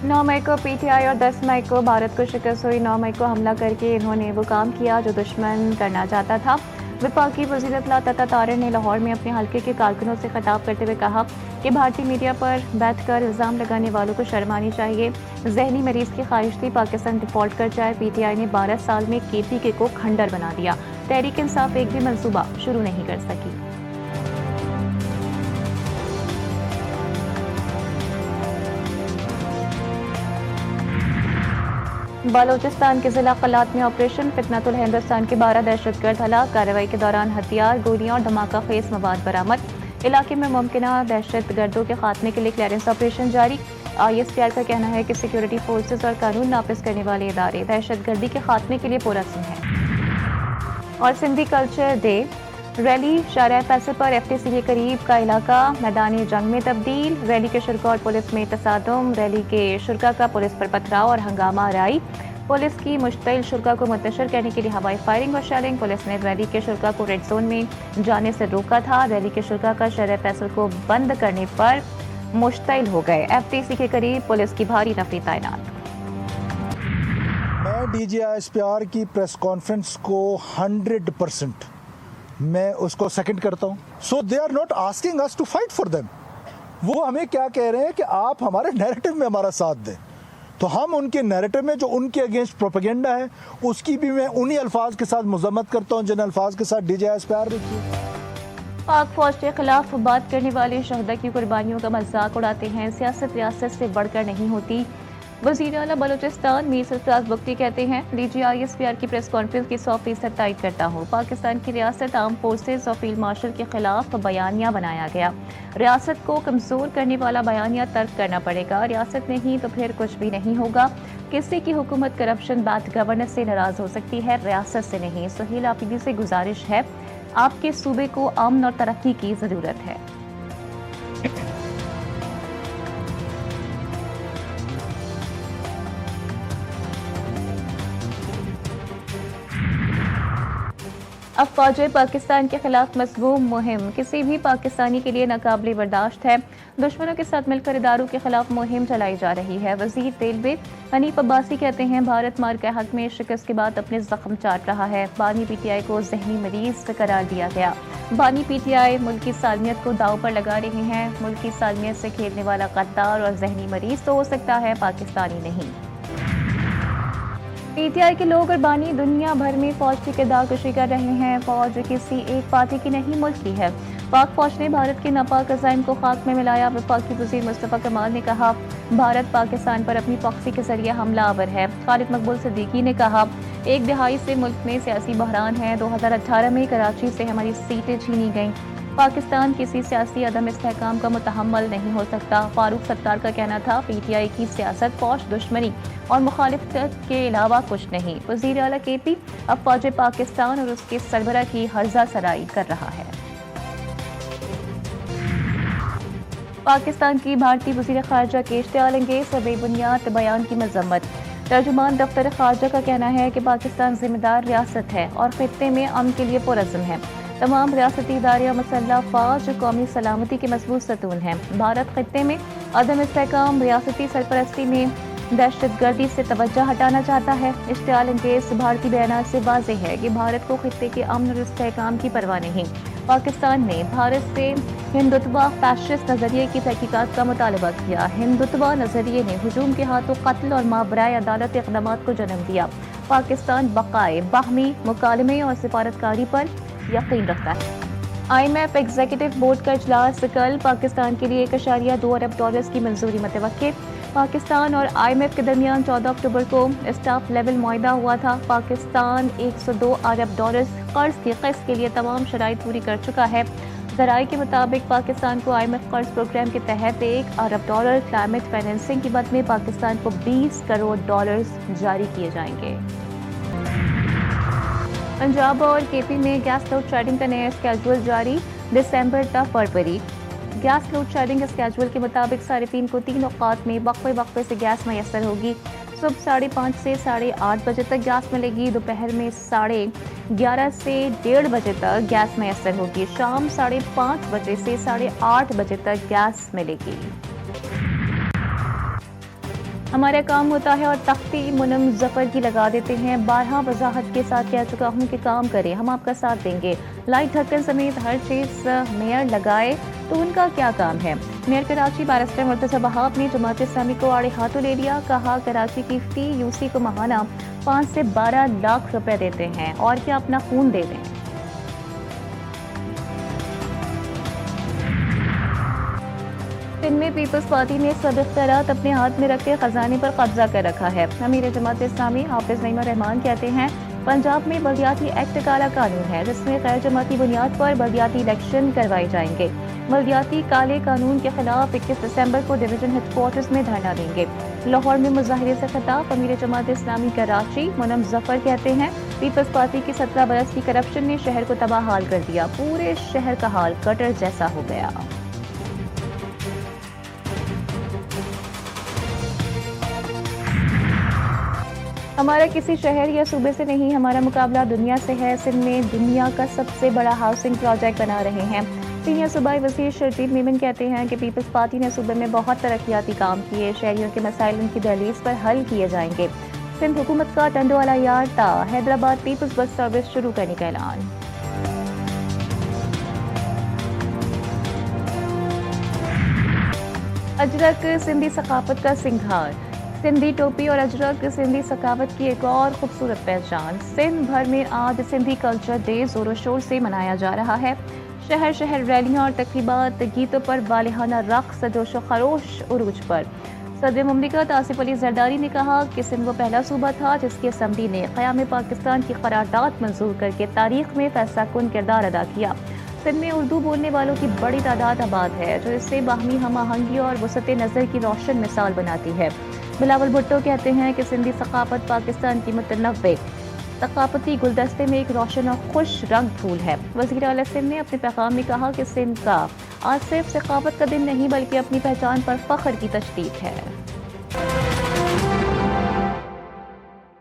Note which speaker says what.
Speaker 1: 9 मई को पीटीआई और 10 मई को भारत को शिकस्त हुई। 9 मई को हमला करके इन्होंने वो काम किया जो दुश्मन करना चाहता था। वफाकी वज़ीर इत्तला तथा तारिर ने लाहौर में अपने हल्के के कारकुनों से खिताब करते हुए कहा कि भारतीय मीडिया पर बैठकर इल्ज़ाम लगाने वालों को शर्म आनी चाहिए। जहनी मरीज की ख्वाहिश थी पाकिस्तान डिफॉल्ट कर जाए। पीटीआई ने 12 साल में केपीके को खंडर बना दिया। तहरीक इंसाफ एक भी मंसूबा शुरू नहीं कर सकी। बलूचिस्तान के जिला कलात में ऑपरेशन फितनतुल हिंदुस्तान के 12 दहशतगर्द हलाक। कार्रवाई के दौरान हथियार, गोलियां और धमाका खेज मवाद बरामद। इलाके में मुमकिना दहशतगर्दों के खात्मे के लिए क्लियरेंस ऑपरेशन जारी। ISPR का कहना है कि सिक्योरिटी फोर्सेस और कानून नाफिज करने वाले इदारे दहशतगर्दी के खात्मे के लिए पुरअज़्म हैं। और Sindhi culture day rally Shahrah Faisal पर FTC के करीब का इलाका मैदानी जंग में तब्दील। रैली के शुरा और पुलिस में तसादुम। रैली के शुरा का पुलिस पर पथराव और हंगामा राई। पुलिस की मुश्तिल शुरा को मुंतशिर करने के लिए हवाई फायरिंग और शेलिंग। पुलिस ने रैली के शुरा को रेड जोन में जाने से रोका था। रैली के शुरा का शाहराह फैसल को बंद करने पर मुश्तिल हो गए। FTC के करीब पुलिस की भारी नफरी तैनात।
Speaker 2: मैं DG ISPR की प्रेस कॉन्फ्रेंस को 100% मैं उसको सेकंड करता हूँ। So they are not asking us to fight for them. वो हमें क्या कह रहे हैं कि आप हमारे नैरेटिव में हमारा साथ दें, तो हम उनके नैरेटिव में जो उनके अगेंस्ट प्रोपेगेंडा है उसकी भी मैं उन्हीं अल्फाज के साथ मजम्मत करता हूँ जिन अल्फाज के साथ DG ISPR भी की।
Speaker 1: पाक फौज के खिलाफ बात करने वाले शहदा की कुर्बानियों का मजाक उड़ाते हैं। सियासत रियासत से बढ़कर नहीं होती। वज़ीर आला बलूचिस्तान मीर सरफराज बुख्ती कहते हैं DG ISPR की प्रेस कॉन्फ्रेंस की 100% तायद करता हूँ। पाकिस्तान की रियासत आर्म फोर्सेस और फील्ड मार्शल के खिलाफ बयानिया बनाया गया। रियासत को कमज़ोर करने वाला बयानिया तर्क करना पड़ेगा। रियासत नहीं तो फिर कुछ भी नहीं होगा। किसी की हुकूमत करप्शन बैड गवर्नेंस से नाराज हो सकती है, रियासत से नहीं। सुहेल आफिदी से गुजारिश है, आपके सूबे को अमन और तरक्की की ज़रूरत है। अफवाज पाकिस्तान के खिलाफ मज़मूम मुहिम किसी भी पाकिस्तानी के लिए नाकाबिल बर्दाश्त है। दुश्मनों के साथ मिलकर इदारों के खिलाफ मुहिम चलाई जा रही है। वज़ीर रेलवे हनीफ अब्बासी कहते हैं भारत मार के हक में शिकस्त के बाद अपने जख्म चाट रहा है। बानी PTI को जहनी मरीज करार दिया गया। बानी PTI मुल्क की सालमियत को दाव पर लगा रहे हैं। मुल्क की सालमियत से खेलने वाला गद्दार और जहनी मरीज तो हो सकता है, पाकिस्तानी नहीं। PTI के लोग और बानी दुनिया भर में फौज की किरदारकशी कर रहे हैं। फौज किसी एक पार्टी की नहीं, मुल्क की है। पाक फौज ने भारत के नापाक अज़ाइम को खाक में मिलाया। वफाकी वज़ीर मुस्तफ़ा कमाल ने कहा भारत पाकिस्तान पर अपनी प्रॉक्सी के जरिए हमला आवर है। खालिद मकबूल सिद्दीकी ने कहा एक दिहाई से मुल्क में सियासी बहरान है। 2018 में कराची से हमारी सीटें छीनी गईं। पाकिस्तान किसी सियासी अदम इस्तेहकाम का मुतहम्मल नहीं हो सकता। फारूक सत्तार का कहना था PTI की सियासत फौज दुश्मनी और मुखालिफत के अलावा कुछ नहीं। वज़ीर आला KP अब फौज पाकिस्तान और उसके सरबरा की हर्जा सराई कर रहा है। पाकिस्तान की भारतीय वज़ीर ख़ारजा के इश्तियाल अंगेज़ और बेबुनियाद बयान की मज़म्मत। तर्जुमान दफ्तर ख़ारजा का कहना है कि पाकिस्तान जिम्मेदार रियासत है और खित्ते में अमन के लिए पुरअज़्म है। तमाम रियासती इदारे और मुसल्लह फ़ौज कौमी सलामती के मजबूत सतून हैं। भारत खित्ते में अदम इस्तेहकाम, रियासती सरपरस्ती में दहशतगर्दी से तवज्जो हटाना चाहता है। इश्तियाल अंगेज़ भारतीय बयान से वाज़ेह है कि भारत को खित्ते के अमन और इस्तेहकाम की परवाह नहीं। पाकिस्तान ने भारत से हिंदुत्वा फैशिस्ट नज़रिए की तहकीकात का मुतालबा किया। हिंदुत्वा नज़रिए ने हुजूम के हाथों कत्ल और माबराए अदालत इक़दामात को जन्म दिया। पाकिस्तान बक़ाए बाहमी मुकालमे और सिफारतकारी पर यकीन रखता है। IMF एग्जीक्यूटिव बोर्ड का इजलास कल। पाकिस्तान के लिए $1.2 अरब की मंजूरी मुतवक्किल। पाकिस्तान और IMF के दरमियान 14 अक्टूबर को स्टाफ लेवल मुआहिदा हुआ था। पाकिस्तान $102 अरब कर्ज की किस्त के लिए तमाम शराइत पूरी कर चुका है। ज़राए के मुताबिक पाकिस्तान को IMF कर्ज प्रोग्राम के तहत $1 अरब क्लाइमेट फाइनेंसिंग की मद में पाकिस्तान को $20 करोड़ जारी किए जाएंगे। पंजाब और KP में गैस लोड शेडिंग का नया स्केड्यूल जारी। दिसंबर तक फरवरी। गैस लोड शेडिंग स्केड्यूल के मुताबिक 3:30 को 3 औकात में वक्फे से गैस मैसर होगी। सुबह 5:30 से 8:30 बजे तक गैस मिलेगी। दोपहर में 11:30 से 1:30 बजे तक गैस मैसर होगी। शाम 5:30 बजे से 8:30 बजे तक गैस मिलेगी। ہمارا کام ہوتا ہے اور تختی منم ظفر کی لگا دیتے ہیں. بارہا وضاحت کے ساتھ کہہ چکا ہوں کہ کام کریں, ہم آپ کا ساتھ دیں گے. لائٹ ڈھکن سمیت ہر چیز میئر لگائے تو ان کا کیا کام ہے. میئر کراچی بیرسٹر مرتضی وہاب نے جماعت اسلامی کو آڑے ہاتھوں لے لیا. کہا کراچی کی فی یو سی کو ماہانہ 5 سے 12 لاکھ روپے دیتے ہیں اور کیا اپنا خون دے دیں. سندھ میں پیپلز پارٹی نے سب اختیارات اپنے ہاتھ میں رکھ کے خزانے پر قبضہ کر رکھا ہے. امیر جماعت اسلامی حافظ نعیم الرحمان کہتے ہیں پنجاب میں بلدیاتی ایکٹ کالا قانون ہے جس میں غیر جماعتی بنیاد پر بلدیاتی الیکشن کروائے جائیں گے. بلدیاتی کالے قانون کے خلاف 21 دسمبر کو ڈویژن ہیڈ کوارٹرز میں دھرنا دیں گے. لاہور میں مظاہرے سے خطاب امیر جماعت اسلامی کراچی منم ظفر کہتے ہیں پیپلز پارٹی کی 17 برس کی کرپشن نے شہر کو تباہ حال کر دیا. پورے شہر کا حال گٹر جیسا ہو گیا. ہمارا کسی شہر یا صوبے سے نہیں, ہمارا مقابلہ دنیا سے ہے. سندھ میں دنیا کا سب سے بڑا ہاؤسنگ پروجیکٹ بنا رہے ہیں. سینئر صوبائی وزیر شرجیل میمن کہتے ہیں کہ پیپلز پارٹی نے صوبے میں بہت ترقیاتی کام کیے. شہریوں کے مسائل ان کی دہلیز پر حل کیے جائیں گے. سندھ حکومت کا ٹنڈو والا یار تا حیدرآباد پیپلز بس سروس شروع کرنے کا اعلان. اجرک سندھی ثقافت کا سنگھار. سندھی ٹوپی اور اجرک سندھی ثقافت کی ایک اور خوبصورت پہچان. سندھ بھر میں آج سندھی کلچر ڈے زور و شور سے منایا جا رہا ہے. شہر شہر ریلیاں اور تقریبات, گیتوں پر والہانہ رقص, جوش و خروش عروج پر. صدر مملکت آصف علی زرداری نے کہا کہ سندھ وہ پہلا صوبہ تھا جس کی اسمبلی نے قیام پاکستان کی قرارداد منظور کر کے تاریخ میں فیصلہ کن کردار ادا کیا. سندھ میں اردو بولنے والوں کی بڑی تعداد آباد ہے جو اس سے باہمی ہم آہنگی اور وسعت نظر کی روشن مثال بناتی ہے. بلاول بھٹو کہتے ہیں کہ سندھی ثقافت پاکستان کی متنوع ثقافتی گلدستے میں ایک روشن اور خوش رنگ پھول ہے. وزیر اعلیٰ سندھ نے اپنے پیغام میں کہا کہ سندھ کا آج صرف ثقافت کا دن نہیں بلکہ اپنی پہچان پر فخر کی تجدید ہے.